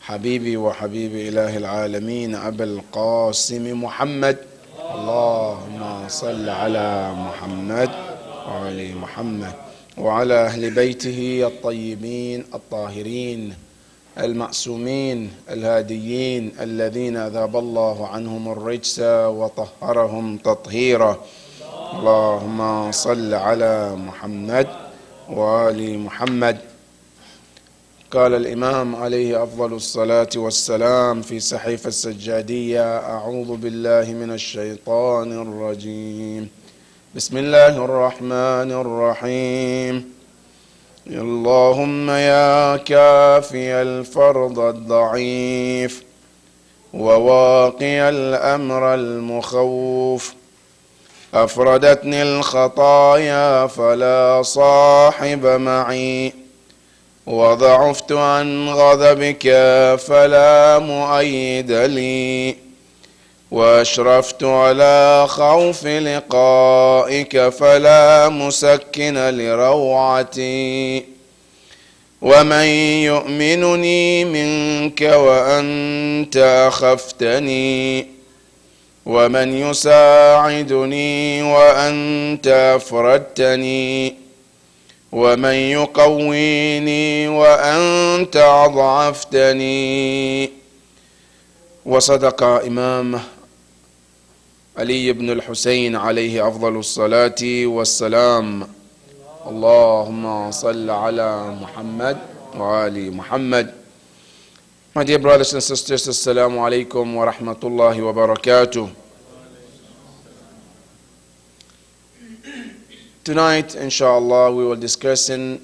حبيبي وحبيب إله العالمين أبا القاسم محمد. اللهم صل على محمد وعلى محمد وعلى أهل بيته الطيبين الطاهرين المعصومين الهاديين الذين أذهب الله عنهم الرجس وطهرهم تطهيرا. اللهم صل على محمد وآل محمد. قال الإمام عليه أفضل الصلاة والسلام في صحيفة السجادية: أعوذ بالله من الشيطان الرجيم. بسم الله الرحمن الرحيم. اللهم يا كافي الفرض الضعيف وواقي الأمر المخوف، أفردتني الخطايا فلا صاحب معي، وضعفت عن غضبك فلا مؤيد لي، وأشرفت على خوف لقائك فلا مسكن لروعتي، ومن يؤمنني منك وأنت أخفتني، ومن يساعدني وأنت أفردتني، ومن يقويني وأنت أضعفتني. وصدق إمام علي بن الحسين عليه أفضل الصلاة والسلام. اللهم صل على محمد وآل محمد. My dear brothers and sisters, Assalamu alaikum wa rahmatullahi wa barakatuh. Tonight, inshallah, we will discuss in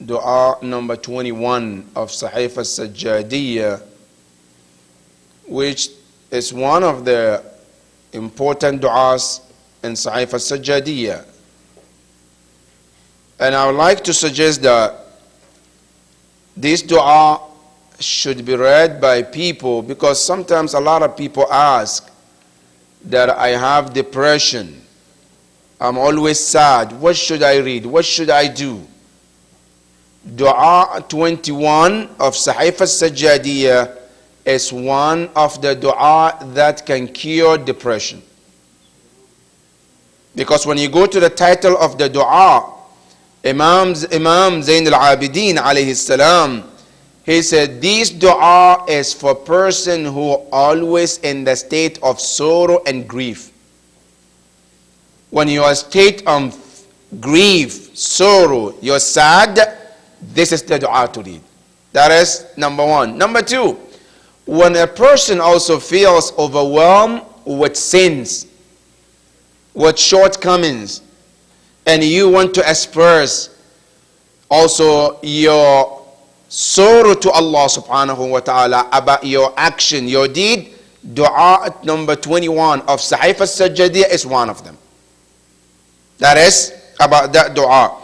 dua number 21 of Sahif al-Sajjadiyya, which is one of the important du'as in Sahif al-Sajjadiyya. And I would like to suggest that this dua should be read by people, because sometimes a lot of people ask that I have depression, I'm always sad, what should I read, what should I do? Dua 21 of Sahif al-Sajjadiyya is one of the dua that can cure depression. Because when you go to the title of the dua, Imam Zain al-Abidin alayhi salam, he said this dua is for person who always in the state of sorrow and grief. When you are state of grief, sorrow, you're sad, this is the dua to read. That is number one. Number two, when a person also feels overwhelmed with sins, with shortcomings, and you want to express also your sorrow to Allah subhanahu wa ta'ala about your action, your deed, dua number 21 of Sahif al-Sajjadiyya is one of them. That is about that dua.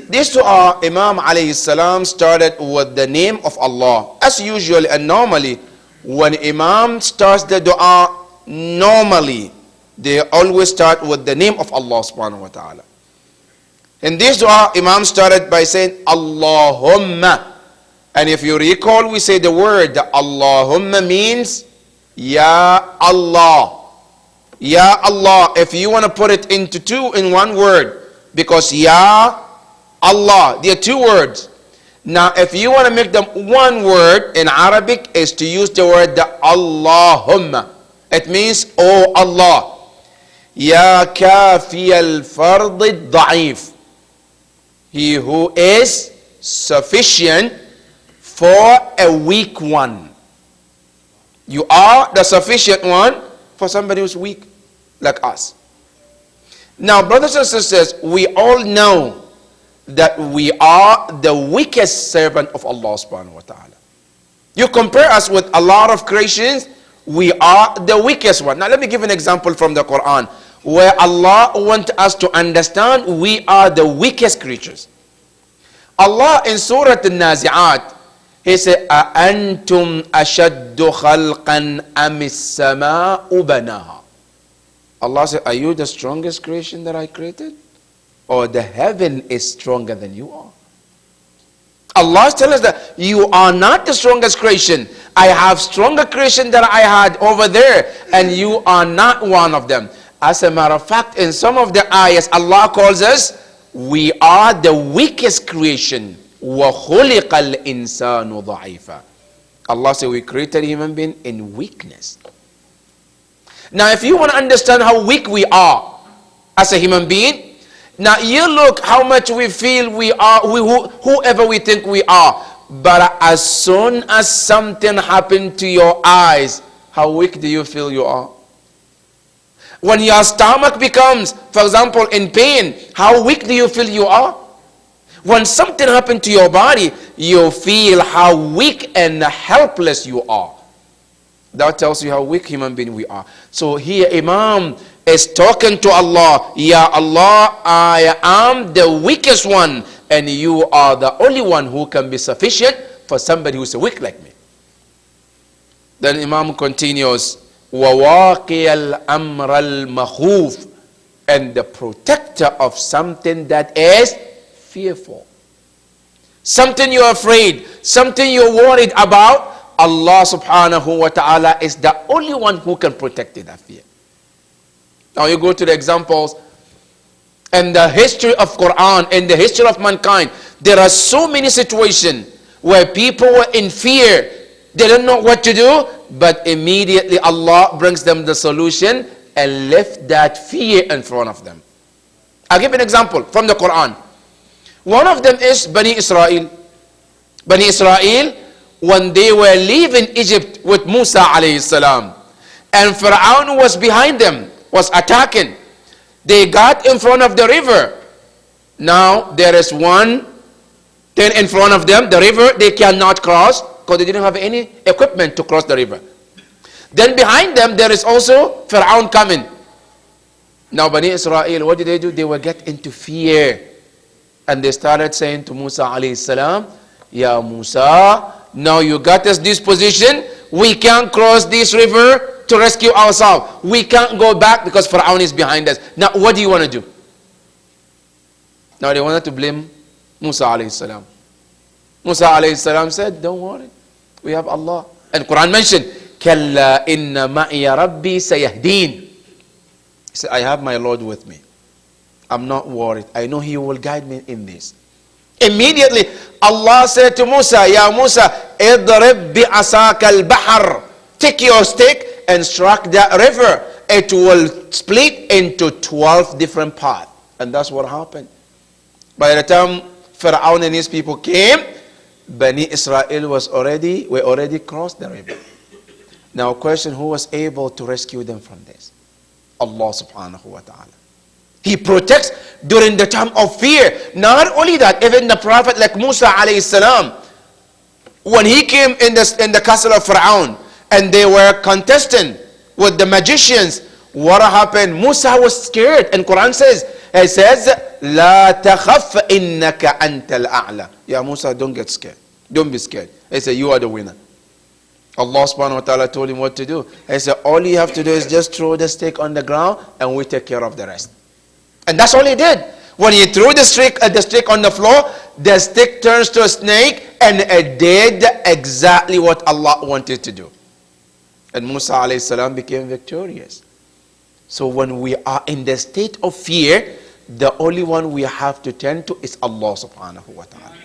This dua, Imam alayhi salam started with the name of Allah. As usual and normally, when Imam starts the dua, normally they always start with the name of Allah subhanahu wa ta'ala. In this dua, Imam started by saying Allahumma. And if you recall, we say the word Allahumma means Ya Allah. Ya Allah. If you want to put it into two in one word, because Ya Allah, there are two words. Now, if you want to make them one word in Arabic, is to use the word Allahumma. It means, Oh Allah. Ya kafi al-fard al-da'if. He who is sufficient for a weak one. You are the sufficient one for somebody who's weak, like us. Now, brothers and sisters, we all know that we are the weakest servant of Allah subhanahu wa ta'ala. You compare us with a lot of creations, we are the weakest one. Now, let me give an example from the Quran, where Allah wants us to understand we are the weakest creatures. Allah in Surah Al-Nazi'at, He said, أَأَنْتُمْ أَشَدُّ خَلْقًا أَمِ السَّمَاءُ بَنَاهَا. Allah said, are you the strongest creation that I created? Or the heaven is stronger than you are? Allah is telling us that you are not the strongest creation. I have stronger creation than I had over there, and you are not one of them. As a matter of fact, in some of the ayahs, Allah calls us, we are the weakest creation. وَخُلِقَ الْإِنسَانُ ضَعِيفًا. Allah said we created human being in weakness. Now if you want to understand how weak we are as a human being, now you look how much we feel we are, whoever we think we are. But as soon as something happened to your eyes, how weak do you feel you are? When your stomach becomes, for example, in pain, how weak do you feel you are? When something happened to your body, you feel how weak and helpless you are. That tells you how weak human being we are. So here Imam is talking to Allah. Ya Allah, I am the weakest one, and you are the only one who can be sufficient for somebody who's weak like me. Then Imam continues, وَوَاقِيَ الْأَمْرَ الْمَخُوفِ, and the protector of something that is fearful. Something you're afraid, something you're worried about, Allah subhanahu wa ta'ala is the only one who can protect it, that fear. Now you go to the examples in the history of Quran, in the history of mankind. There are so many situations where people were in fear. They don't know what to do, but immediately Allah brings them the solution and lift that fear in front of them. I'll give an example from the Quran. One of them is Bani Israel. Bani Israel, when they were leaving Egypt with Musa alayhi salam, and Pharaoh was behind them, was attacking. They got in front of the river. Now there is one thing in front of them, the river they cannot cross because they didn't have any equipment to cross the river. Then behind them there is also Pharaoh coming. Now Bani Israel, what did they do? They were get into fear. And they started saying to Musa alayhi salam, Ya Musa, now you got us this position. We can't cross this river to rescue ourselves. We can't go back because Pharaoh is behind us. Now what do you want to do? Now they wanted to blame Musa alayhi salam. Musa alayhi salam said, don't worry, we have Allah. And Quran mentioned, Kalla inna ma'iya rabbi sayahdeen. He said, I have my Lord with me. I'm not worried. I know He will guide me in this. Immediately, Allah said to Musa, Ya Musa, idrib bi'asaka al-bahr. Take your stick and strike that river. It will split into 12 different parts. And that's what happened. By the time Pharaoh and his people came, Bani Israel were already crossed the river. Now question, who was able to rescue them from this? Allah subhanahu wa ta'ala. He protects during the time of fear. Not only that, even the prophet like Musa alayhi salam, when he came in the castle of Pharaoh and they were contesting with the magicians, what happened? Musa was scared, and Quran says, it says, La takhaf innaka antal a'la. Ya Musa, don't get scared. Don't be scared. He said, you are the winner. Allah subhanahu wa ta'ala told him what to do. He said, all you have to do is just throw the stick on the ground and we take care of the rest. And that's all he did. When he threw the stick on the floor, the stick turns to a snake, and it did exactly what Allah wanted to do. And Musa alayhi salam became victorious. So when we are in the state of fear, the only one we have to turn to is Allah subhanahu wa ta'ala.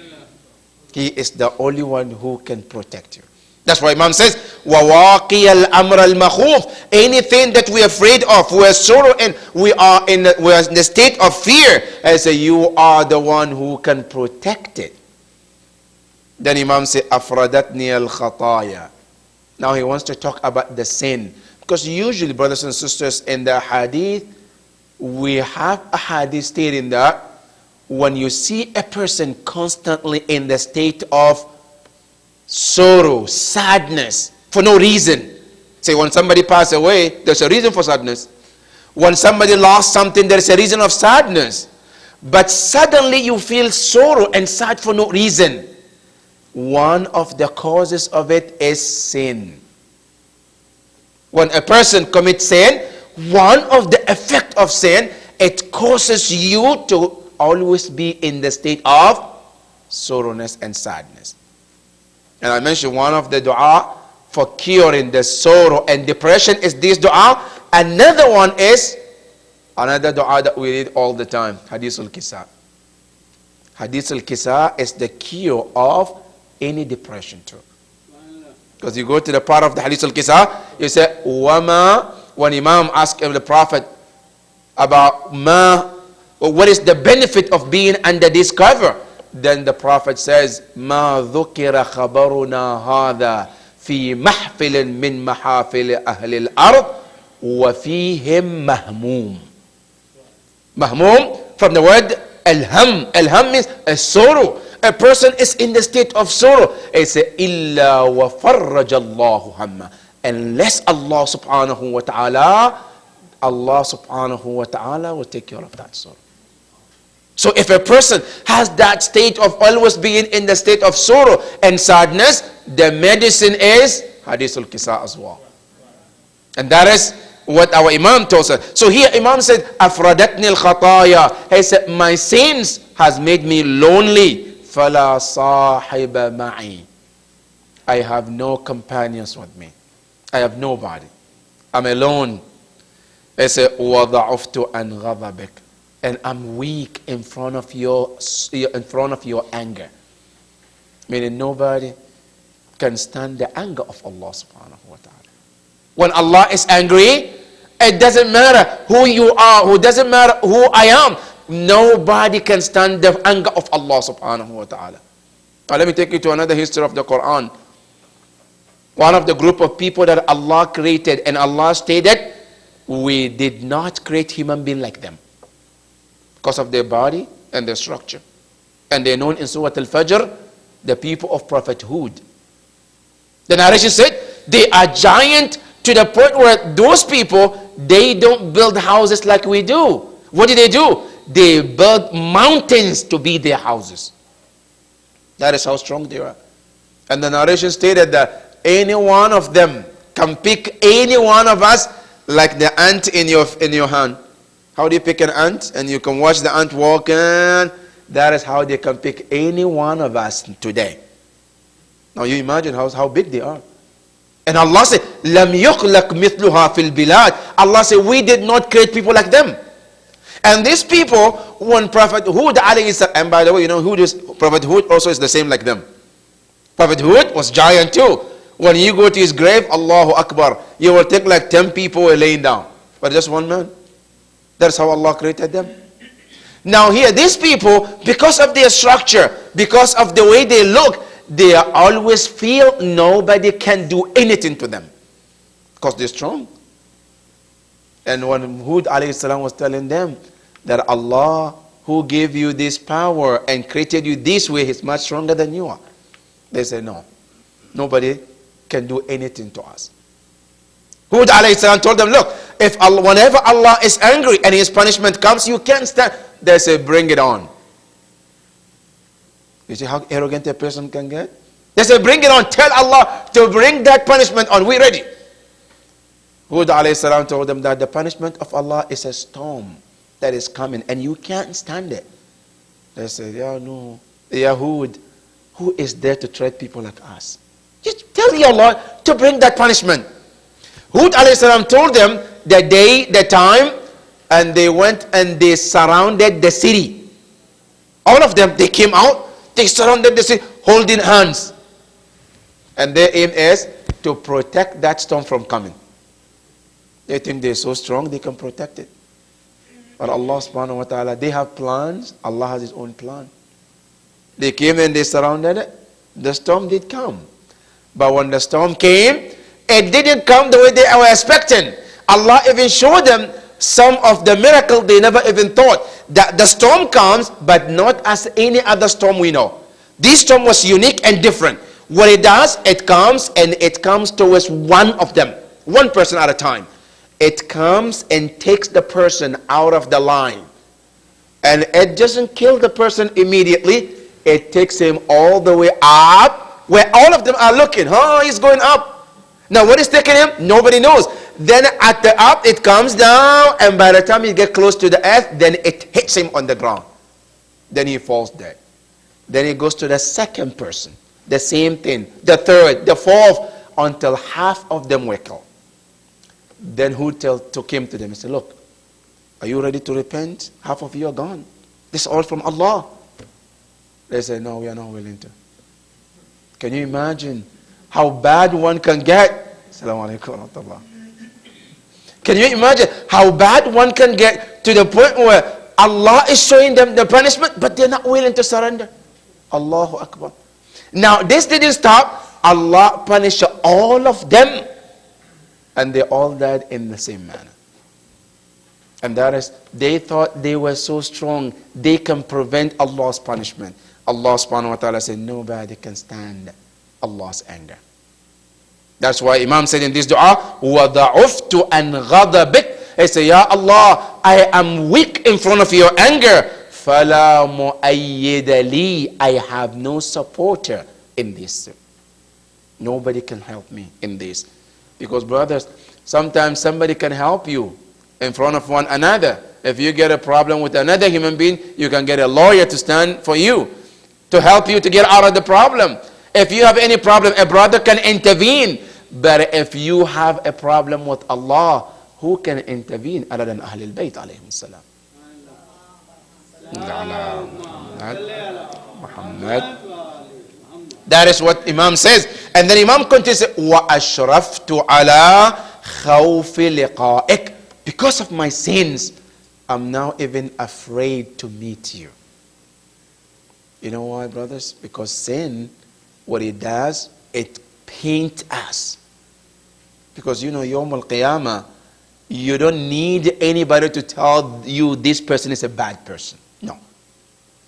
He is the only one who can protect you. That's why Imam says, وَوَاقِيَ الْأَمْرَ الْمَخُوفِ. Anything that we are afraid of, we are sorrow and we are in the state of fear, I say, you are the one who can protect it. Then Imam says, أَفْرَدَتْنِي الْخَطَايَا. Now he wants to talk about the sin. Because usually, brothers and sisters, in the hadith, we have a hadith stating that when you see a person constantly in the state of sorrow, sadness, for no reason. Say when somebody passed away, there's a reason for sadness. When somebody lost something, there's a reason of sadness. But suddenly you feel sorrow and sad for no reason. One of the causes of it is sin. When a person commits sin, one of the effect of sin, it causes you to always be in the state of sorrowness and sadness. And I mentioned one of the dua for curing the sorrow and depression is this dua. Another one is another dua that we read all the time, Hadith al-Kisa. Hadith al-Kisa is the cure of any depression too. Because you go to the part of the Hadith al-Kisa, you say, Wama, when Imam asked the Prophet about what is the benefit of being under this cover? Then the Prophet says, Ma dhukira khabaruna hadha fi mahfilin min mahafil ahli al-ard wa fihim mahmum. Mahmum from the word alham. Alham means a sorrow. A person is in the state of sorrow. It's illa wa farrajallahu hamma. Unless Allah subhanahu wa ta'ala will take care of that sorrow. So if a person has that state of always being in the state of sorrow and sadness, the medicine is Hadith al-Kisa as well. And that is what our Imam told us. So here Imam said, Afradatni al-khataya. He said, my sins has made me lonely. Fala sahiba ma'i. I have no companions with me. I have nobody. I'm alone. He said, Wada'uftu an ghadabik. And I'm weak in front of your anger. Meaning nobody can stand the anger of Allah subhanahu wa ta'ala. When Allah is angry, it doesn't matter who you are, it doesn't matter who I am. Nobody can stand the anger of Allah subhanahu wa ta'ala. Now let me take you to another history of the Quran. One of the group of people that Allah created, and Allah stated, we did not create human being like them. Because of their body and their structure. And they're known in Surah Al-Fajr, the people of Prophet Hud. The narration said, they are giant to the point where those people, they don't build houses like we do. What do? They build mountains to be their houses. That is how strong they are. And the narration stated that any one of them can pick any one of us like the ant in your hand. How do you pick an ant? And you can watch the ant walking. That is how they can pick any one of us today. Now you imagine how big they are. And Allah said, Lam yukhlaq mithluha fil bilad. Allah said, we did not create people like them. And these people, when Prophet Hud alayhi salam, and by the way, you know, Prophet Hud also is the same like them. Prophet Hud was giant too. When you go to his grave, Allahu Akbar, you will think like 10 people were laying down. But just one man. That's how Allah created them. Now here, these people, because of their structure, because of the way they look, they always feel nobody can do anything to them. Because they're strong. And when Hud alayhi salam was telling them that Allah who gave you this power and created you this way is much stronger than you are. They said, no, nobody can do anything to us. Hud alayhi salam told them, look, whenever Allah is angry and his punishment comes, you can't stand. They say, bring it on. You see how arrogant a person can get? They say, bring it on. Tell Allah to bring that punishment on. We're ready. Hud alayhi salam told them that the punishment of Allah is a storm that is coming and you can't stand it. They said, yeah, no. Yeah, Hud, who is there to treat people like us? Just tell your Lord to bring that punishment. Hud alayhi salam told them the day, the time, and they went and they surrounded the city. All of them, they came out, they surrounded the city, holding hands. And their aim is to protect that storm from coming. They think they're so strong, they can protect it. But Allah subhanahu wa ta'ala, they have plans. Allah has his own plan. They came and they surrounded it. The storm did come. But when the storm came, it didn't come the way they were expecting. Allah even showed them some of the miracle they never even thought. That the storm comes, but not as any other storm we know. This storm was unique and different. What it does, it comes and it comes towards one of them. One person at a time. It comes and takes the person out of the line. And it doesn't kill the person immediately. It takes him all the way up, where all of them are looking. Oh, he's going up. Now what is taking him? Nobody knows. Then at the up, it comes down, and by the time he gets close to the earth, then it hits him on the ground. Then he falls dead. Then it goes to the second person. The same thing. The third, the fourth, until half of them were killed. Then Hud took him to them and said, look, are you ready to repent? Half of you are gone. This is all from Allah. They said, no, we are not willing to. Can you imagine how bad one can get? Assalamu alaikum wa rahmatullah. Can you imagine how bad one can get to the point where Allah is showing them the punishment, but they're not willing to surrender? Allahu Akbar. Now, this didn't stop. Allah punished all of them, and they all died in the same manner. And that is, they thought they were so strong, they can prevent Allah's punishment. Allah subhanahu wa ta'ala said, nobody can stand Allah's anger. That's why Imam said in this dua, وَضَعُفْتُ أَنْ غَضَبِكَ. He said, Ya Allah, I am weak in front of your anger. فَلَا مُؤَيِّدَ لِي. I have no supporter in this. Nobody can help me in this. Because brothers, sometimes somebody can help you in front of one another. If you get a problem with another human being, you can get a lawyer to stand for you, to help you to get out of the problem. If you have any problem, a brother can intervene. But if you have a problem with Allah, who can intervene other than Ahlul Bayt alayhim salam? Muhammad. That is what Imam says. And then Imam continues, وَأَشْرَفْتُ عَلَىٰ خَوْفِ لِقَائِكَ. Because of my sins, I'm now even afraid to meet you. You know why, brothers? Because sin, what it does, it paints us. Because you know, Yawm al-Qiyamah, you don't need anybody to tell you this person is a bad person. No.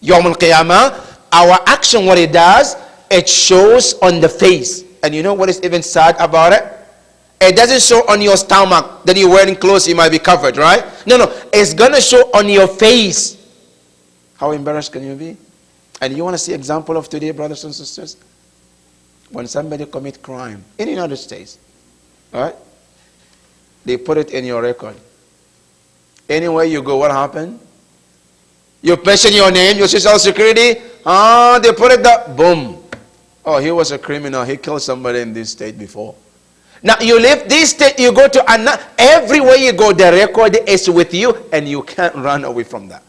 Yawm al-Qiyamah, our action, what it does, it shows on the face. And you know what is even sad about it? It doesn't show on your stomach. Then you're wearing clothes, you might be covered, right? No, it's going to show on your face. How embarrassed can you be? And you want to see example of today, brothers and sisters? When somebody commit crime in the United States, right? They put it in your record. Anywhere you go, what happened? You mention your name, your social security. They put it there. Boom. Oh, he was a criminal. He killed somebody in this state before. Now you leave this state, you go to another. Everywhere you go, the record is with you, and you can't run away from that.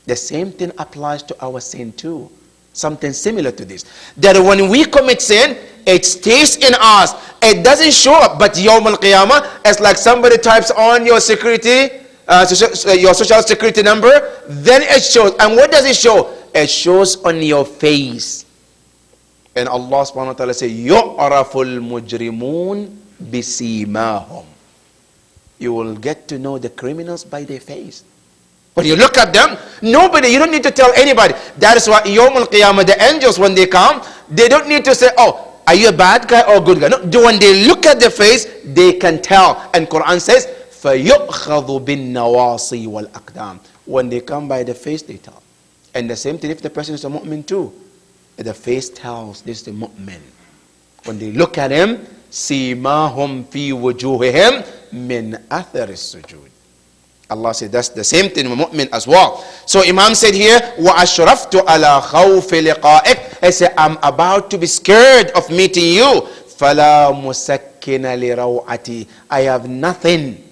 The same thing applies to our sin too. Something similar to this. That when we commit sin, it stays in us. It doesn't show up. But Yawm al-Qiyamah, it's like somebody types on your security, your social security number, then it shows. And what does it show? It shows on your face. And Allah subhanahu wa ta'ala says, يُعْرَفُ الْمُجْرِمُونَ بِسِيمَاهُمْ. You will get to know the criminals by their face. When you look at them, nobody, you don't need to tell anybody. That is why Yawm al-Qiyamah, the angels, when they come, they don't need to say, oh, are you a bad guy or a good guy? No, when they look at the face, they can tell. And Quran says, فَيُؤْخَذُ بِالنَّوَاصِي وَالْأَقْدَامِ. When they come by the face, they tell. And the same thing if the person is a mu'min too. The face tells this is the mu'min. When they look at him, سِيمَاهُمْ فِي وُجُوهِهِمْ مِنْ أَثَرِ السُّجُودِ. Allah said that's the same thing with mu'min as well. So Imam said here, وَأَشْرَفْتُ عَلَىٰ خَوْفِ لِقَائِكَ. He said, I'm about to be scared of meeting you. فَلَا مُسَكِّنَ لِرَوْعَتِي. I have nothing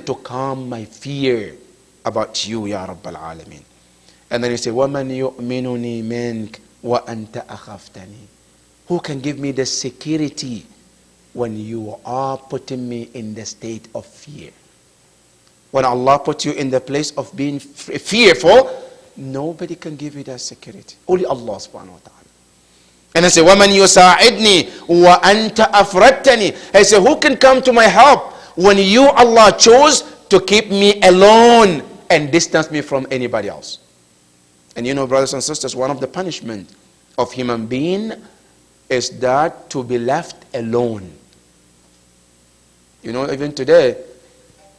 to calm my fear about you, Ya Rabbal Alameen. And then he said, وَمَنْ يُؤْمِنُنِي مِنْكَ وَأَنْتَ أَخَفْتَنِي. Who can give me the security when you are putting me in the state of fear? When Allah put you in the place of being fearful, nobody can give you that security. Only Allah subhanahu wa ta'ala. And I say, وَمَنْ يُسَاعِدْنِي وَأَنْتَ أَفْرَدْتَنِي. He said, who can come to my help when you, Allah, chose to keep me alone and distance me from anybody else? And you know, brothers and sisters, one of the punishment of human being is that to be left alone. You know, even today,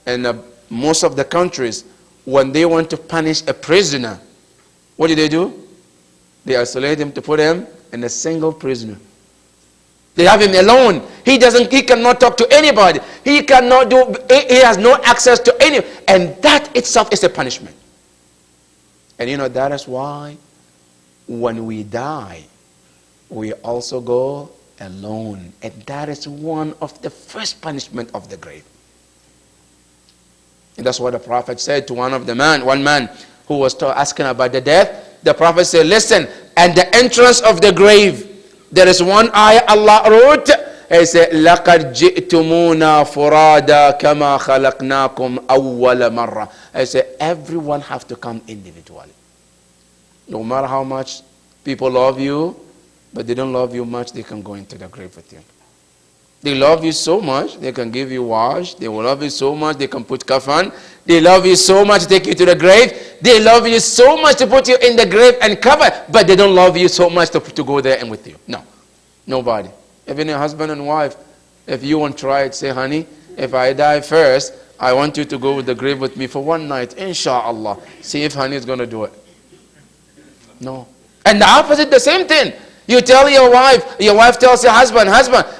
in most of the countries, when they want to punish a prisoner, what do? They isolate him to put him in a single prisoner. They have him alone. He cannot talk to anybody. He has no access to any, and that itself is a punishment. And you know, that is why when we die, we also go alone. And that is one of the first punishment of the grave. And that's what the Prophet said to one man who was asking about the death. The Prophet said, listen, at the entrance of the grave, there is one ayah Allah wrote. He said, لَقَدْ جِئْتُمُونَا فُرَادًا كَمَا خَلَقْنَاكُمْ أَوَّلَ مَرَّةٍ. I said, everyone have to come individually. No matter how much people love you, but they don't love you much, they can go into the grave with you. They love you so much, they can give you wash. They will love you so much, they can put kafan. They love you so much, take you to the grave. They love you so much to put you in the grave and cover, but they don't love you so much to go there and with you. No, nobody. Even a husband and wife, if you want to try it, say, honey, if I die first, I want you to go with the grave with me for one night, inshallah. See if honey is going to do it. No. And the opposite, the same thing. You tell your wife tells your husband,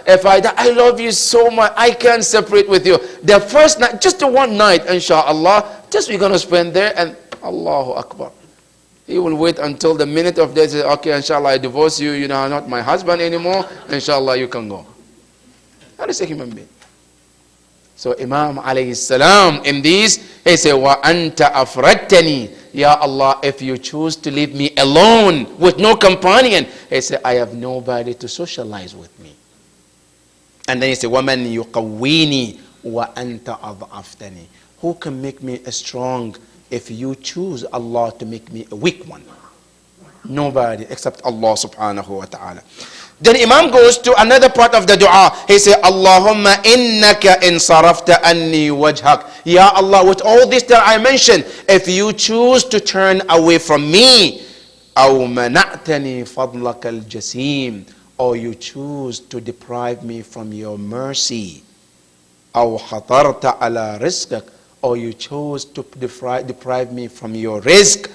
if I die, I love you so much, I can't separate with you. The first night, just the one night, inshallah, just we're going to spend there, and Allahu Akbar. He will wait until the minute of death, say, okay, inshallah, I divorce you, you know, not my husband anymore, inshallah, you can go. That is a human being. So Imam alayhi salam, in this, he said, wa anta afradtani. Ya Allah, if you choose to leave me alone with no companion, he said, I have nobody to socialize with me. And then he said, وَمَنْ يُقَوِّينِي وَأَنْتَ أَضْعَفْتَنِي. Who can make me strong if you choose Allah to make me a weak one? Nobody except Allah subhanahu wa ta'ala. Then Imam goes to another part of the dua. He said, Allahumma innaka in sarafta anni wajhak. Ya Allah, with all this that I mentioned, if you choose to turn away from me, aw mana'tani fadlaka al-jasim, or you choose to deprive me from your mercy, aw khatarta ala rizqak, or you chose to deprive me from your rizq,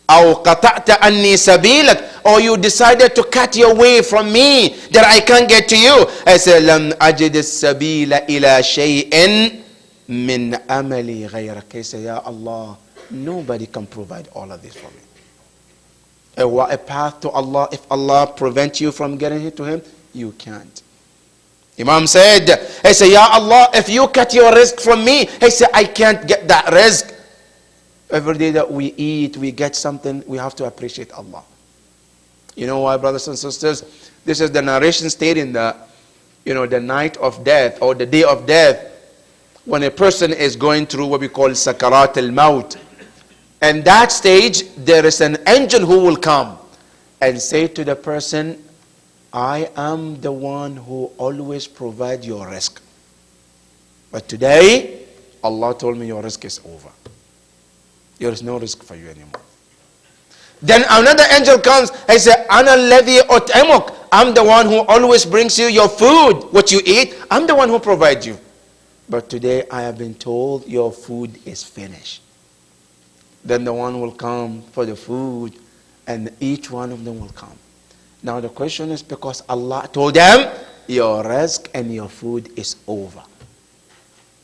أو قطعت عني سبيلك, or you decided to cut your way from me that I can't get to you. I said, لم أجد السبيل إلى شيء من أملي غيرك. I said, Ya Allah, nobody can provide all of this for me. A path to Allah, if Allah prevents you from getting to Him, you can't. Imam said, he said, Ya Allah, if you cut your rizq from me, he said, I can't get that rizq. Every day that we eat, we get something, we have to appreciate Allah. You know why, brothers and sisters? This is the narration stating that, you know, the night of death or the day of death, when a person is going through what we call sakarat al-maut. And that stage, there is an angel who will come and say to the person, I am the one who always provides your rizq. But today, Allah told me your rizq is over. There is no rizq for you anymore. Then another angel comes and says, Ana alladhi ut'imuk. I'm the one who always brings you your food, what you eat. I'm the one who provides you. But today I have been told your food is finished. Then the one will come for the food, and each one of them will come. Now the question is, because Allah told them, your rizq and your food is over.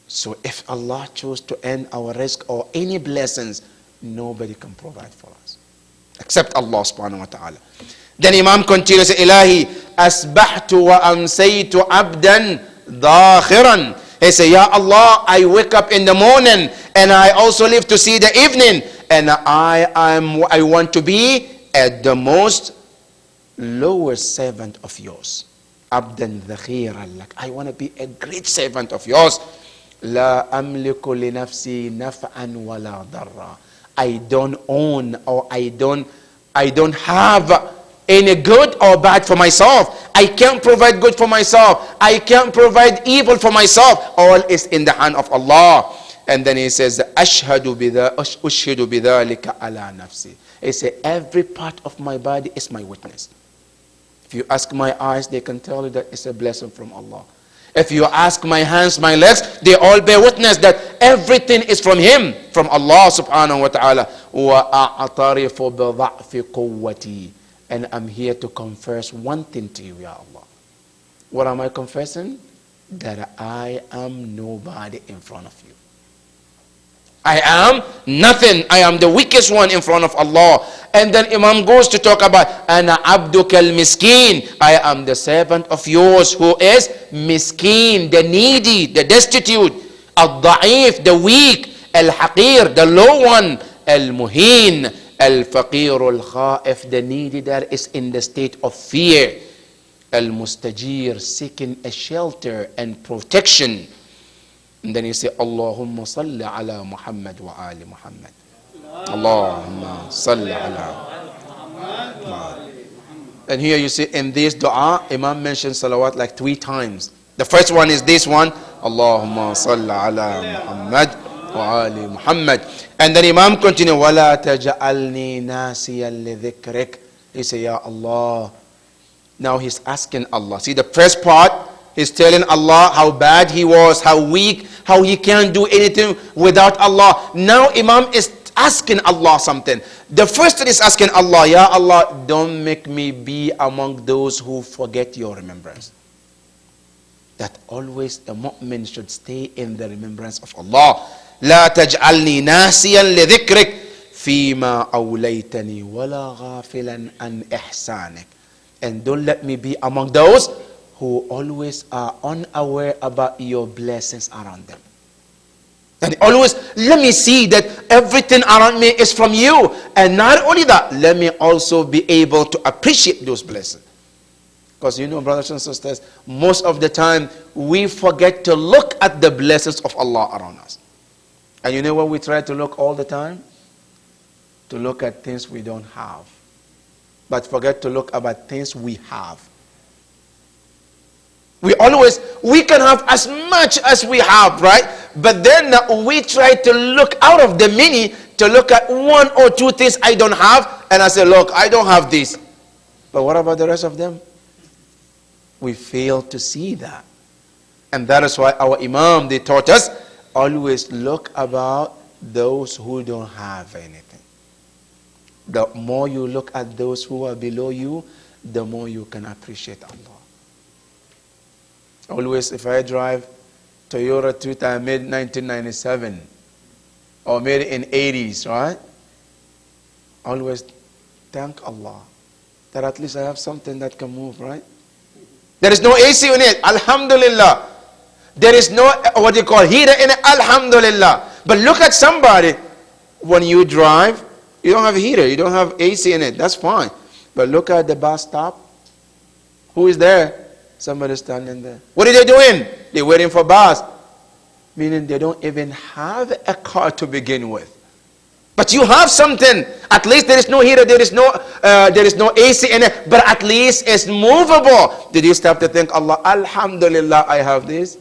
So if Allah chose to end our rizq or any blessings, nobody can provide for us except Allah subhanahu wa ta'ala. Then Imam continues, Ilahi asbahtu wa amsaytu abdan dakhiran. He said, Ya Allah, I wake up in the morning and I also live to see the evening, and I want to be at the most lowest servant of yours. Abdan dakhiran. Like, I want to be a great servant of yours. La amliku li nafsi naf'an wala darra. I don't own or I don't have any good or bad for myself. I can't provide good for myself. I can't provide evil for myself. All is in the hand of Allah. And then he says, Ashhadu bidhalika ala nafsi. He said, every part of my body is my witness. If you ask my eyes, they can tell you that it's a blessing from Allah. If you ask my hands, my legs, they all bear witness that everything is from Him, from Allah subhanahu wa ta'ala. وَأَعْتَرِفُ بِضَعْفِ قُوَّتِي. And I'm here to confess one thing to you, Ya Allah. What am I confessing? That I am nobody in front of you. I am nothing. I am the weakest one in front of Allah. And then Imam goes to talk about Ana abduka al-miskin. I am the servant of yours who is miskin, the needy, the destitute, al-da'if, the weak, al-haqir, the low one, al-muhin, al-faqir, al-khaif, the needy that is in the state of fear, al-mustajir, seeking a shelter and protection. And then you say, Allahumma salli ala Muhammad wa ali Muhammad. Allahumma salli ala Muhammad. And here you see in this dua, Imam mentions salawat like 3 times. The first one is this one, Allahumma salli ala Muhammad wa ali Muhammad. And then Imam continue, وَلَا تَجَعَلْنِي نَاسِيًا لِذِكْرِكَ. He say, Ya Allah. Now he's asking Allah. See the first part, he's telling Allah how bad he was, how weak, how he can't do anything without Allah. Now Imam is asking Allah something. The first thing is asking Allah, Ya Allah, don't make me be among those who forget your remembrance. That always a mu'min should stay in the remembrance of Allah. لا تجعلني ناسيا لذكرك فيما أوليتني ولا غافلا عن إحسانك. And don't let me be among those who always are unaware about your blessings around them. And always let me see that everything around me is from you. And not only that, let me also be able to appreciate those blessings. Because you know, brothers and sisters, most of the time we forget to look at the blessings of Allah around us. And you know what we try to look all the time? To look at things we don't have. But forget to look about things we have. We can have as much as we have, right? But then we try to look out of the many to look at 1 or 2 things I don't have. And I say, look, I don't have this. But what about the rest of them? We fail to see that. And that is why our Imam, they taught us, always look about those who don't have anything. The more you look at those who are below you, the more you can appreciate Allah. Always, if I drive Toyota 2000 made 1997 or made in 80s, right? Always thank Allah that at least I have something that can move, right? There is no AC in it, alhamdulillah. There is no, what you call, heater in it, alhamdulillah. But look at somebody, when you drive, you don't have a heater, you don't have AC in it, that's fine. But look at the bus stop. Who is there? Somebody standing there. What are they doing? They're waiting for bus. Meaning they don't even have a car to begin with. But you have something. At least there is no heater, there is no AC in it, but at least it's movable. Did you stop to think, Allah, alhamdulillah, I have this?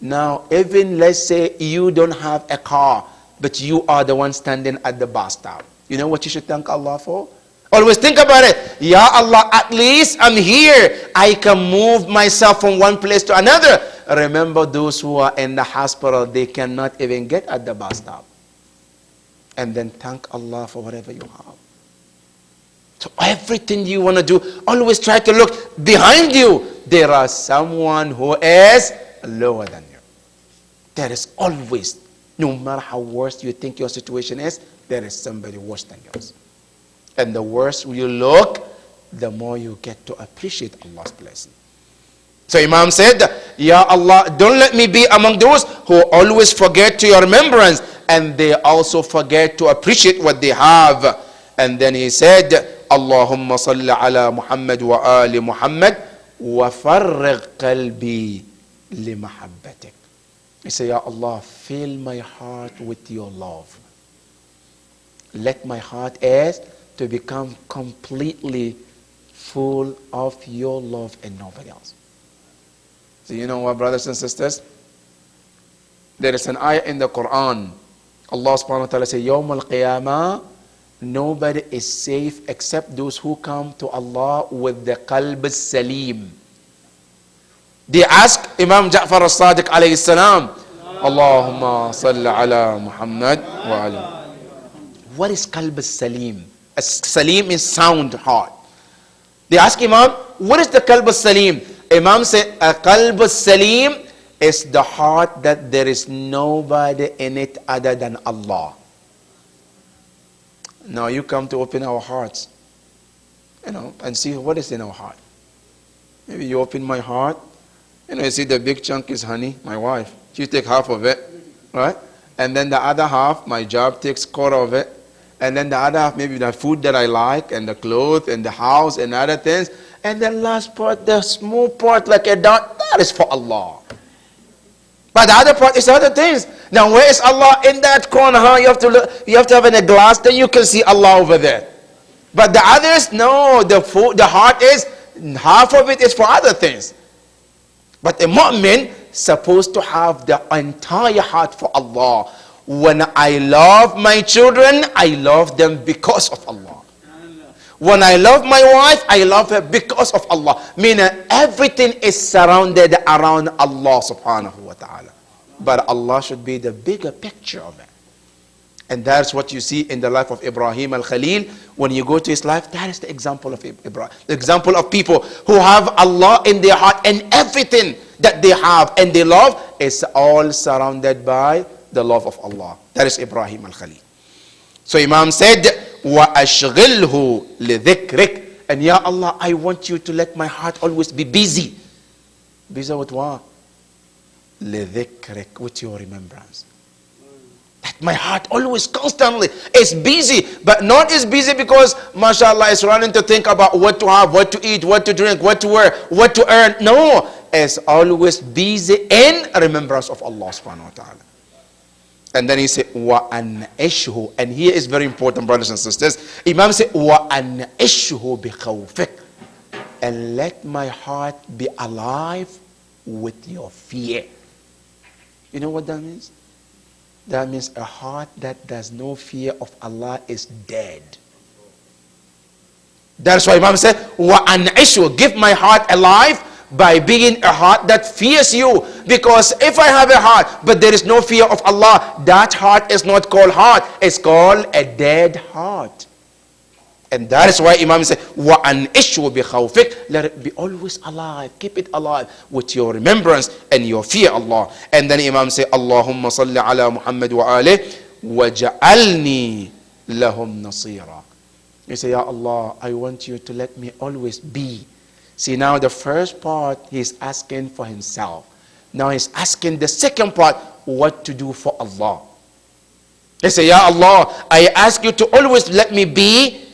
Now, even let's say you don't have a car, but you are the one standing at the bus stop. You know what you should thank Allah for? Always think about it. Ya Allah, at least I'm here. I can move myself from one place to another. Remember those who are in the hospital, they cannot even get at the bus stop. And then thank Allah for whatever you have. So everything you want to do, always try to look behind you. There is someone who is lower than you. There is always, no matter how worse you think your situation is, there is somebody worse than yours. And the worse you look, the more you get to appreciate Allah's blessing. So Imam said, Ya Allah, don't let me be among those who always forget to your remembrance, and they also forget to appreciate what they have. And then he said, Allahumma salli ala Muhammad wa ali Muhammad wa farrig qalbi li mahabbatik. He said, Ya Allah, fill my heart with your love. Let my heart as to become completely full of your love and nobody else. So you know what, brothers and sisters? There is an ayah in the Quran. Allah subhanahu wa ta'ala says, Yawm al-Qiyamah, nobody is safe except those who come to Allah with the qalb salim. They ask Imam Ja'far al-Sadiq alayhi salam, Allahumma salli ala Muhammad wa ala. What is qalb salim? Salim is sound heart. They ask Imam, what is the qalb salim? Imam said, a qalb salim is the heart that there is nobody in it other than Allah. Now you come to open our hearts, and see what is in our heart. Maybe you open my heart, you see the big chunk is honey, my wife. She take half of it, right? And then the other half, my job takes quarter of it. And then the other half, maybe the food that I like, and the clothes, and the house, and other things. And the last part, the small part, like a dot, that is for Allah. But the other part is other things. Now, where is Allah? In that corner, huh? You have to look, you have to have in a glass, then you can see Allah over there. But the others, no, the heart is, half of it is for other things. But a mu'min supposed to have the entire heart for Allah. When I love my children, I love them because of Allah. When I love my wife, I love her because of Allah. Meaning everything is surrounded around Allah subhanahu wa ta'ala. But Allah should be the bigger picture of it. And that's what you see in the life of Ibrahim al-Khalil. When you go to his life, that is the example of Ibrahim. The example of people who have Allah in their heart, and everything that they have and they love is all surrounded by the love of Allah. That is Ibrahim al-Khalil. So Imam said, وَأَشْغِلْهُ لِذِكْرِكَ. And Ya Allah, I want you to let my heart always be busy. Busy with what? لِذِكْرِكَ, with your remembrance. That my heart always constantly is busy, but not is busy because mashallah is running to think about what to have, what to eat, what to drink, what to wear, what to earn. No, it's always busy in remembrance of Allah subhanahu wa ta'ala. And then he said, وَأَنْعِشْهُ. And here is very important, brothers and sisters. Imam said, وَأَنْعِشْهُ بِخَوْفِكَ. And let my heart be alive with your fear. You know what that means? That means a heart that does no fear of Allah is dead. That's why Imam said, وَأَنْعِشْهُ. Give my heart alive by being a heart that fears you. Because if I have a heart but there is no fear of Allah, that heart is not called heart, it's called a dead heart. And that is why Imam said, وَأَنْعِشْهُ بِخَوْفِكَ. Let it be always alive, keep it alive with your remembrance and your fear Allah. And then Imam said, Allahumma salli ala Muhammad wa alih waja'alni lahum nasira. You say, Ya Allah, I want you to let me always be. See, now the first part, he's asking for himself. Now he's asking the second part, what to do for Allah. He say, Ya Allah, I ask you to always let me be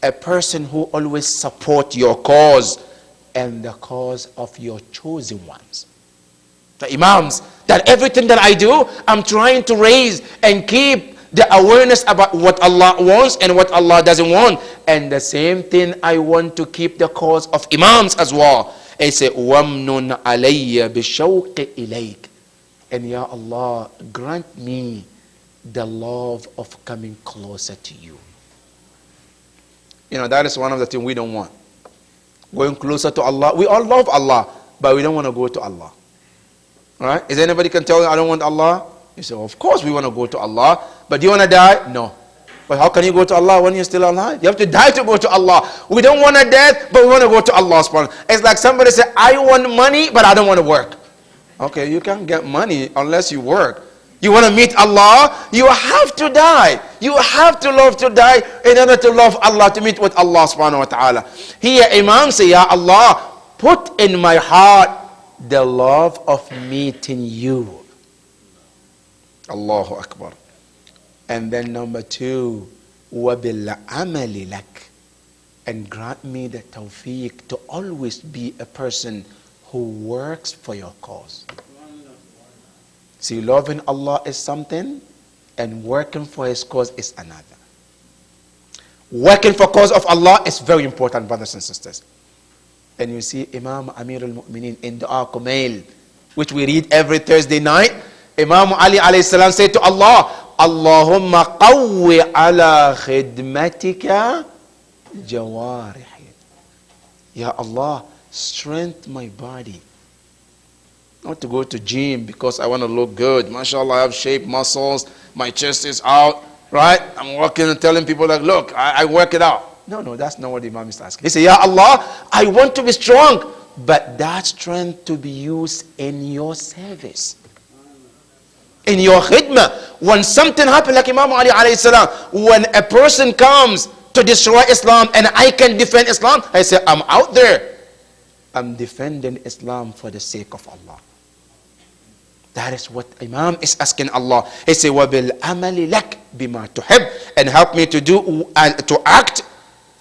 a person who always support your cause and the cause of your chosen ones. The Imams, that everything that I do, I'm trying to raise and keep the awareness about what Allah wants and what Allah doesn't want. And the same thing, I want to keep the cause of Imams as well. He said, وَمْنُنْ عَلَيَّ بِشَوْقِ إِلَيْكَ. And Ya Allah, grant me the love of coming closer to you. That is one of the things we don't want. Going closer to Allah. We all love Allah, but we don't want to go to Allah. Right? Is anybody can tell you, I don't want Allah? You say, of course we want to go to Allah, but do you want to die? No. But how can you go to Allah when you're still alive? You have to die to go to Allah. We don't want a death, but we want to go to Allah subhanahu wa ta'ala. It's like somebody say, I want money, but I don't want to work. Okay, you can't get money unless you work. You want to meet Allah, you have to die. You have to love to die in order to love Allah, to meet with Allah subhanahu wa ta'ala. Here Imam say, Ya Allah, put in my heart the love of meeting you. Allahu Akbar. And then number 2, وَبِالْعَمَلِ لَكَ. And grant me the tawfiq to always be a person who works for your cause. See, loving Allah is something, and working for His cause is another. Working for cause of Allah is very important, brothers and sisters. And you see Imam Amir al-Mu'mineen in Dua Kumail, which we read every Thursday night. Imam Ali alayhi salam said to Allah, Allahumma qawwi ala khidmatika jawarihi. Ya Allah, strengthen my body. Not to go to gym because I want to look good. MashaAllah, I have shape, muscles, my chest is out, right? I'm walking and telling people like, look, I work it out. No, that's not what the Imam is asking. He said, Ya Allah, I want to be strong. but that strength to be used in your service, in your khidmah. When something happened, like Imam Ali alayhi salam, when a person comes to destroy Islam and I can defend Islam, I say, I'm out there. I'm defending Islam for the sake of Allah. That is what Imam is asking Allah. He said, وَبِالْأَمَلِ لَكْ بِمَا تُحِبْ, and help me to do, to act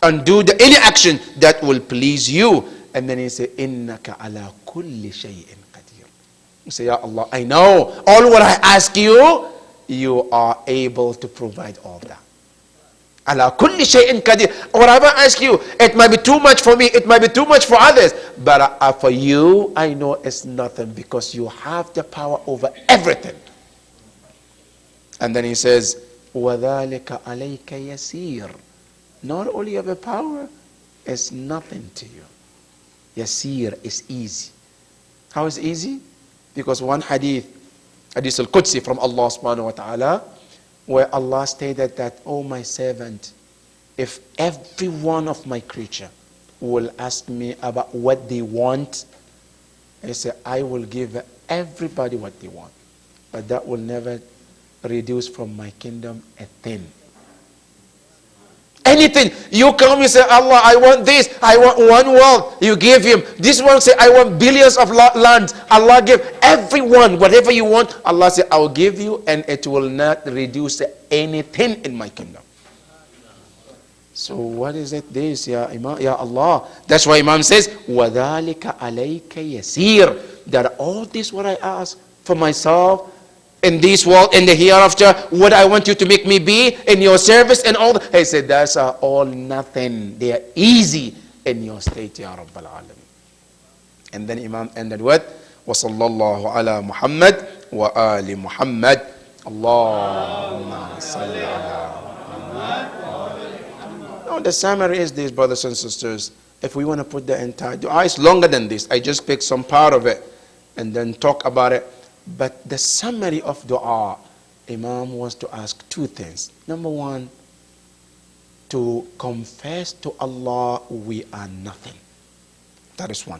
and do any action that will please you. And then he said, إِنَّكَ عَلَى كُلِّ شَيْءٍ قَدِيرٍ. You say, Ya Allah, I know all what I ask you, you are able to provide all that. Ala kulli shay'in qadir. Whatever I ask you, it might be too much for me, it might be too much for others, but for you, I know it's nothing, because you have the power over everything. And then he says, وَذَلِكَ عَلَيْكَ يَسِيرٌ. Not only have a power, it's nothing to you. Yasir is easy. How is easy? Because one hadith al-Qudsi from Allah subhanahu wa ta'ala, where Allah stated that, oh my servant, if every one of my creature will ask me about what they want, I say, I will give everybody what they want. But that will never reduce from my kingdom a thing. Anything. You come and say, Allah, I want this. I want one world. You give him. This one say, I want billions of land. Allah give everyone whatever you want. Allah say, I will give you, and it will not reduce anything in my kingdom. So what is it this, Ya Imam, Ya Allah? That's why Imam says, وَذَلِكَ عَلَيْكَ يَسِيرٌ. That all this what I ask for myself, in this world, in the hereafter, what I want you to make me be in your service and all that. He said, that's all nothing. They are easy in your state, Ya Rabbal Alamin. And then Imam ended with, وَصَلَّى اللَّهُ عَلَى مُحَمَّدٍ وَآلِ مُحَمَّدٍ. Allahumma salli ala Muhammad. Now the summary is this, brothers and sisters. If we want to put the entire dua, it's longer than this. I just picked some part of it and then talk about it. But the summary of dua, Imam wants to ask two things. Number one, to confess to Allah we are nothing. That is one.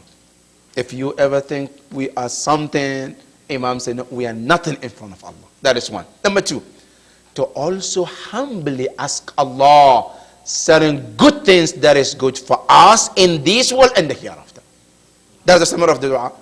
If you ever think we are something, Imam said, no, we are nothing in front of Allah. That is one. Number two, to also humbly ask Allah certain good things that is good for us in this world and the hereafter. That's the summary of the dua.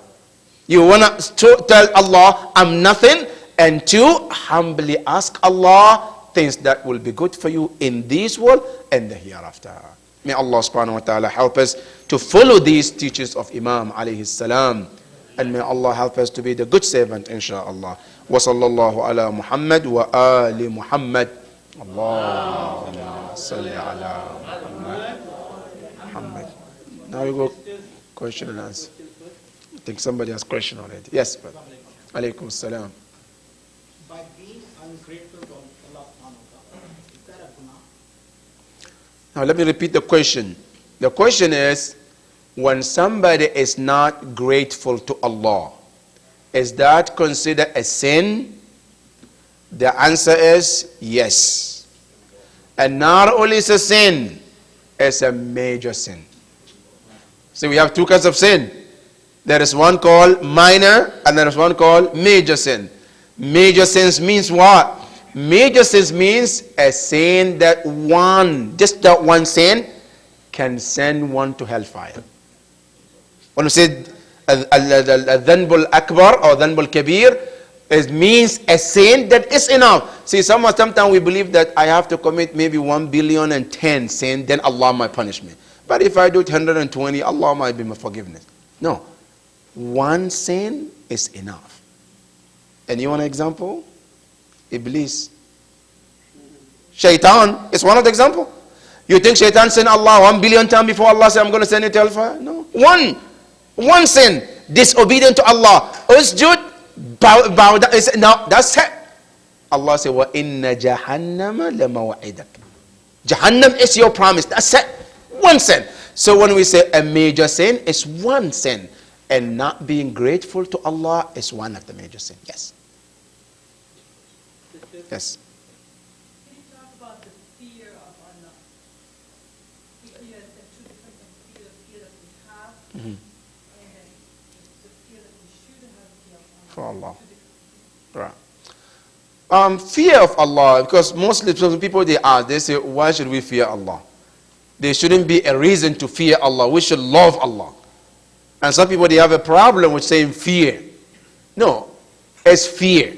You want to tell Allah, I'm nothing, and to humbly ask Allah things that will be good for you in this world and the hereafter. May Allah subhanahu wa ta'ala help us to follow these teachings of Imam alayhi salam, and may Allah help us to be the good servant, inshaAllah. Wa sallallahu ala Muhammad wa ali Muhammad. Allahumma salli ala Muhammad. Now we go question and answer. I think somebody has a question already. Yes, brother. Alaykum salam. By being ungrateful to Allah subhanahu wa ta'ala, is that a guna? Now let me repeat the question. The question is, when somebody is not grateful to Allah, is that considered a sin? The answer is yes. And not only is a sin, it's a major sin. So we have two kinds of sin. There is one called minor and there is one called major sin. Major sins means what? Major sins means a sin that just that one sin can send one to hellfire. When we say al-dhanbul akbar or dhanbul kabir, it means a sin that is enough. See, sometimes we believe that I have to commit maybe 1,010,000,000 sin, then Allah might punish me. But if I do 120, Allah might be my forgiveness. No. One sin is enough. And you want an example? Iblis. Shaitan is one of the example. You think Shaitan sent Allah 1,000,000,000 times before Allah said, I'm going to send you to hellfire? No. One sin. Disobedient to Allah. Usjud. Bow down. No, that's it. Allah said, وَإِنَّ جَهَنَّمَ لَمَوْعِدَكَ. Jahannam is your promise. That's it. One sin. So when we say a major sin, it's one sin. And not being grateful to Allah is one of the major sins. Yes. Yes. Can you talk about the fear of Allah? The fear, the two different fear that we have, and for Allah. Right. Fear of Allah, because mostly people they ask, they say, why should we fear Allah? There shouldn't be a reason to fear Allah. We should love Allah. And some people, they have a problem with saying fear. No, it's fear.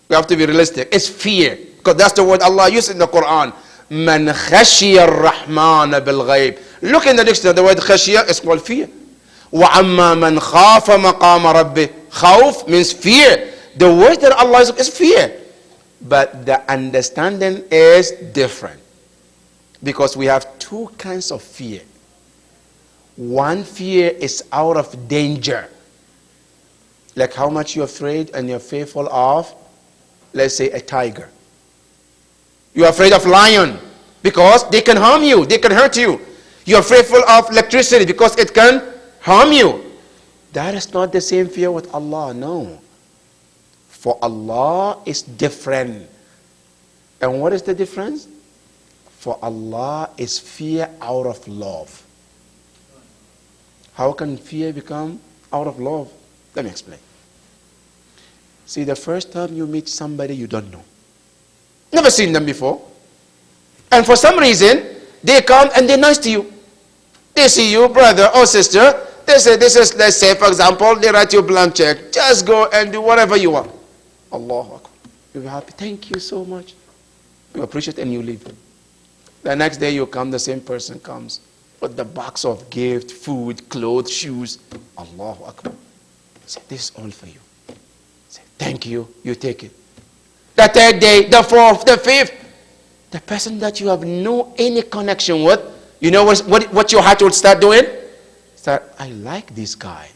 We have to be realistic. It's fear. Because that's the word Allah used in the Quran. Man khashiya ar-Rahman bil-ghayb. Look in the dictionary, the word khashiya is called fear. وَعَمَّا مَنْ خَافَ مَقَامَ رَبِّهِ. Khawf means fear. The word that Allah is fear. But the understanding is different. Because we have two kinds of fear. One fear is out of danger. Like how much you're afraid and you're fearful of, let's say, a tiger. You're afraid of lion because they can harm you, they can hurt you. You're fearful of electricity because it can harm you. That is not the same fear with Allah, no. For Allah is different. And what is the difference? For Allah is fear out of love. How can fear become out of love? Let me explain. See, the first time you meet somebody you don't know, never seen them before, and for some reason, they come and they're nice to you. They see you, brother or sister, they say, this is, let's say, for example, they write you a blank check. Just go and do whatever you want. Allahu Akbar. You'll be happy. Thank you so much. You appreciate it and you leave. The next day you come, the same person comes with the box of gift, food, clothes, shoes. Allahu Akbar. Say, this is all for you. Say, thank you. You take it. The third day, the fourth, the fifth, the person that you have no any connection with, you know what your heart will start doing? Start, I like this guy.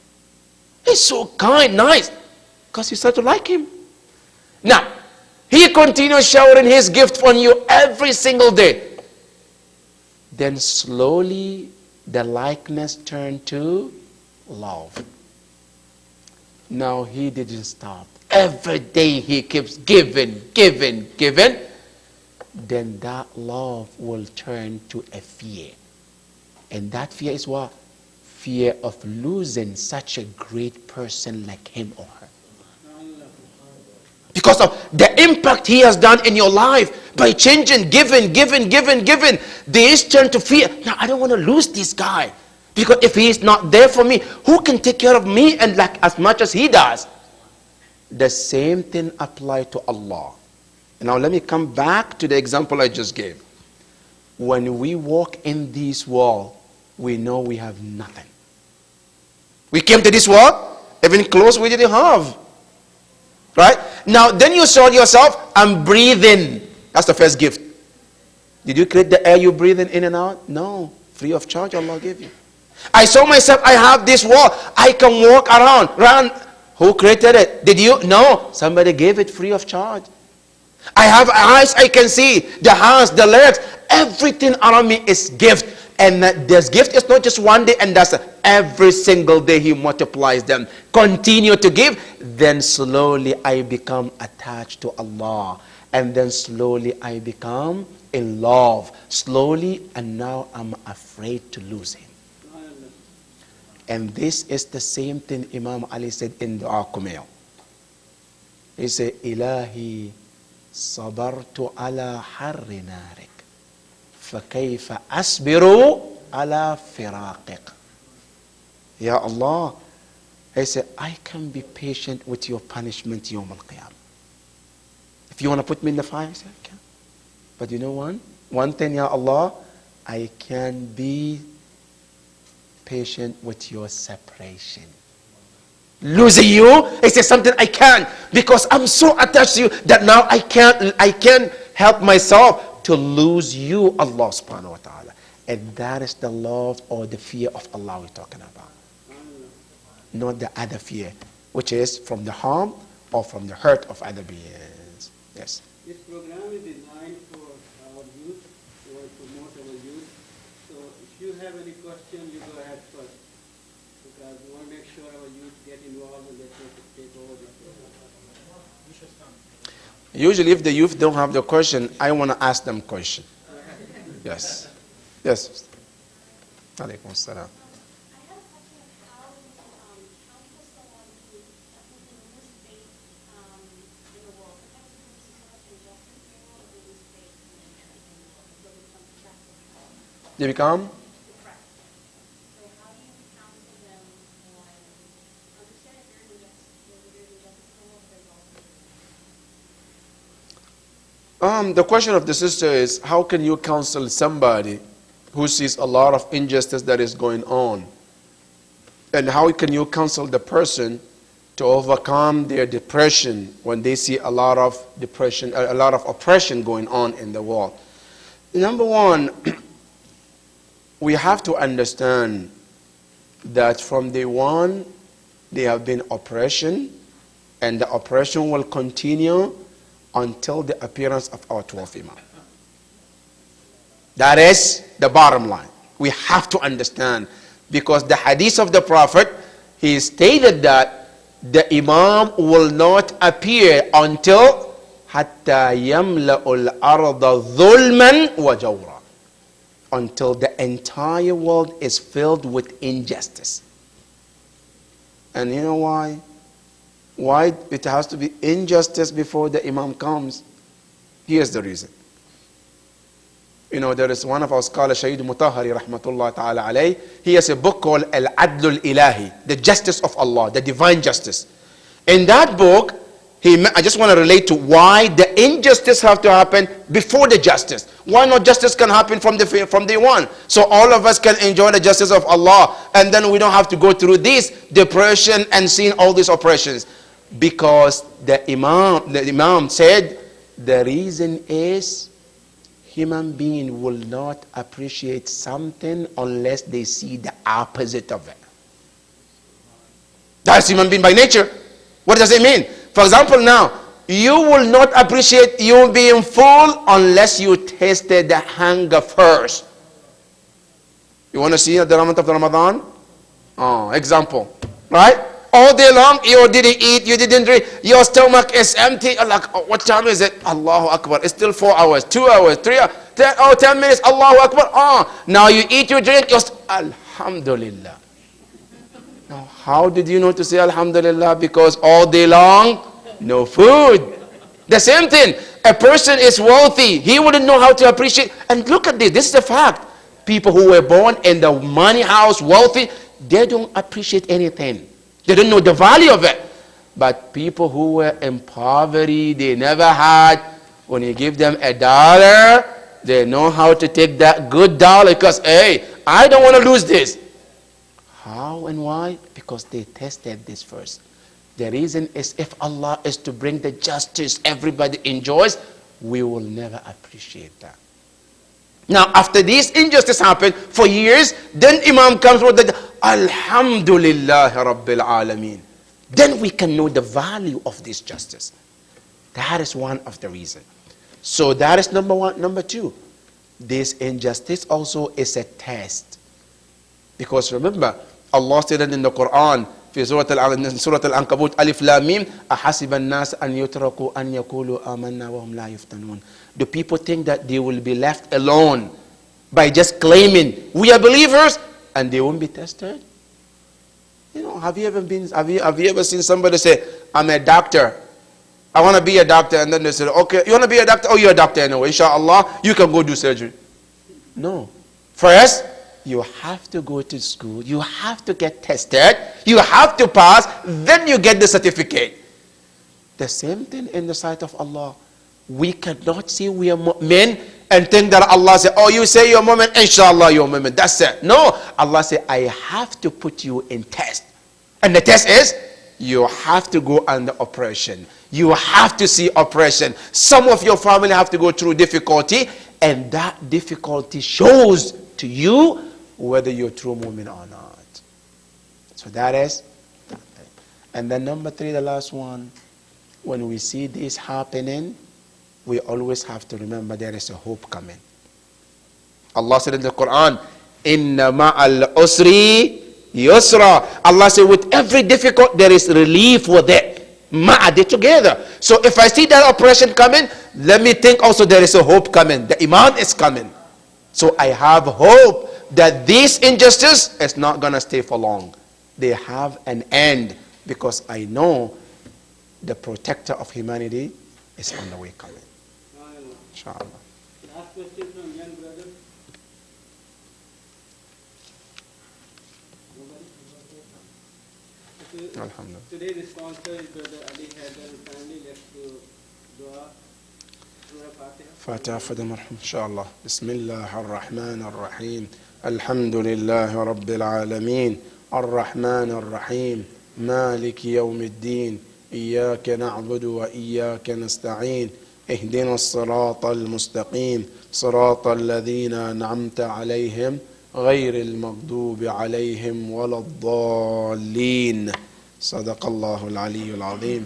He's so kind, nice. Because you start to like him. Now, he continues showering his gift on you every single day. Then slowly the likeness turned to love. Now he didn't stop. Every day he keeps giving. Then that love will turn to a fear. And that fear is what? Fear of losing such a great person like him or her. Because of the impact he has done in your life by changing, giving. This turn to fear. Now I don't want to lose this guy. Because if he is not there for me, who can take care of me and like as much as he does? The same thing applies to Allah. Now let me come back to the example I just gave. When we walk in this world, we know we have nothing. We came to this world, even clothes we didn't have. Right? Now then you saw yourself, I'm breathing. That's the first gift. Did you create the air you breathe in and out? No. Free of charge, Allah gave you. I saw myself, I have this wall. I can walk around, run. Who created it? Did you? No. Somebody gave it free of charge. I have eyes, I can see. The hands, the legs, everything around me is gift. And this gift is not just one day and that's every single day he multiplies them. Continue to give. Then slowly I become attached to Allah. And then slowly I become in love. Slowly, and now I'm afraid to lose him. And this is the same thing Imam Ali said in Dua Kumail. He said, Ilahi sabartu ala harri narik. فَكَيْفَ أَصْبِرُ عَلَى فِرَاقِكَ. Ya Allah, he said, I can be patient with your punishment Yawm al-Qiyamah. If you want to put me in the fire, I said, I can. But you know one thing, Ya Allah, I can be patient with your separation. Losing you, he said something I can't, because I'm so attached to you that now I can't help myself to lose you, Allah subhanahu wa ta'ala. And that is the love or the fear of Allah we're talking about. Not the other fear, which is from the harm or from the hurt of other beings. Yes. This program is designed for our youth, to promote our youth. So if you have any question, you go ahead first. Because we want to make sure our youth get involved and they take over the program. Usually if the youth don't have the question, I want to ask them question. Yes. Yes. Alaikum salam. I have a question of how counsel someone who definitely in They become? Correct. So how do you counsel them on understanding their injustice also? The question of the sister is, how can you counsel somebody who sees a lot of injustice that is going on? And how can you counsel the person to overcome their depression when they see a lot of depression, a lot of oppression going on in the world? Number one, we have to understand that from day one, there have been oppression, and the oppression will continue until the appearance of our 12th Imam. That is the bottom line. We have to understand, because the hadith of the Prophet, he stated that the Imam will not appear until حتى يملأ الأرض ظلما وجورا, until the entire world is filled with injustice. And you know why? Why it has to be injustice before the Imam comes? Here's the reason. You know, there is one of our scholars, Shaheed Mutahari, rahmatullah ta'ala alayh. He has a book called Al-Adlul Ilahi, the justice of Allah, the divine justice. In that book, I just want to relate to why the injustice have to happen before the justice. Why not justice can happen from day one? So all of us can enjoy the justice of Allah, and then we don't have to go through this depression and seeing all these oppressions. Because the Imam said, the reason is human being will not appreciate something unless they see the opposite of it. That's human being by nature. What does it mean? For example, now, you will not appreciate you being full unless you tasted the hunger first. You want to see the month of Ramadan? Example, right? All day long, you didn't eat, you didn't drink, your stomach is empty. Like, what time is it? Allahu Akbar. It's still 4 hours, 2 hours, 3 hours, 10 minutes. Allahu Akbar. Now you eat, you drink, Alhamdulillah. Now, how did you know to say Alhamdulillah? Because all day long, no food. The same thing. A person is wealthy. He wouldn't know how to appreciate. And look at this. This is a fact. People who were born in the money house, wealthy, they don't appreciate anything. They don't know the value of it. But people who were in poverty, they never had, when you give them $1, they know how to take that good dollar because, hey, I don't want to lose this. How and why? Because they tested this first. The reason is, if Allah is to bring the justice everybody enjoys, we will never appreciate that. Now, after this injustice happened for years, then Imam comes with the Alhamdulillah Rabbil Alameen. Then we can know the value of this justice. That is one of the reasons. So that is number one. Number two, this injustice also is a test. Because remember, Allah stated in the Quran, في سورة العنكبوت ألف لام ميم أحسب الناس أن يتركوا أن يقولوا آمنا وهم لا يفتنون. Do people think that they will be left alone by just claiming we are believers and they won't be tested? You know, have you ever seen somebody say, I'm a doctor, I want to be a doctor, and then they say, okay, you want to be a doctor? Oh, you're a doctor anyway, inshallah, you can go do surgery. No. First, you have to go to school, you have to get tested, you have to pass, then you get the certificate. The same thing in the sight of Allah. We cannot say we are mu'min and think that Allah said, oh, you say you're mu'min, inshallah you're mu'min. That's it. No, Allah said, I have to put you in test. And the test is, you have to go under oppression. You have to see oppression. Some of your family have to go through difficulty, and that difficulty shows to you whether you're true mu'min or not. So that is that thing. And then number three, the last one, when we see this happening, we always have to remember there is a hope coming. Allah said in the Quran, Inna ma'al usri yusra. Allah said with every difficult there is relief with it. Ma'ad together. So if I see that oppression coming, let me think also there is a hope coming. The Iman is coming. So I have hope that this injustice is not going to stay for long. They have an end, because I know the protector of humanity is on the way coming. Inshallah. Last question from young brother. Alhamdulillah. Today's sponsor is Brother Ali Haidar and family. Let's do dua. Surah Fatiha. فاتحة فدى مرحوم إن شاء الله. بسم الله الرحمن الرحيم. الحمد لله رب العالمين الرحمن الرحيم مالك يوم الدين إياك نعبد وإياك نستعين اهدنا الصراط المستقيم صراط الذين أنعمت عليهم غير المغضوب عليهم ولا الضالين. صدق الله العلي العظيم.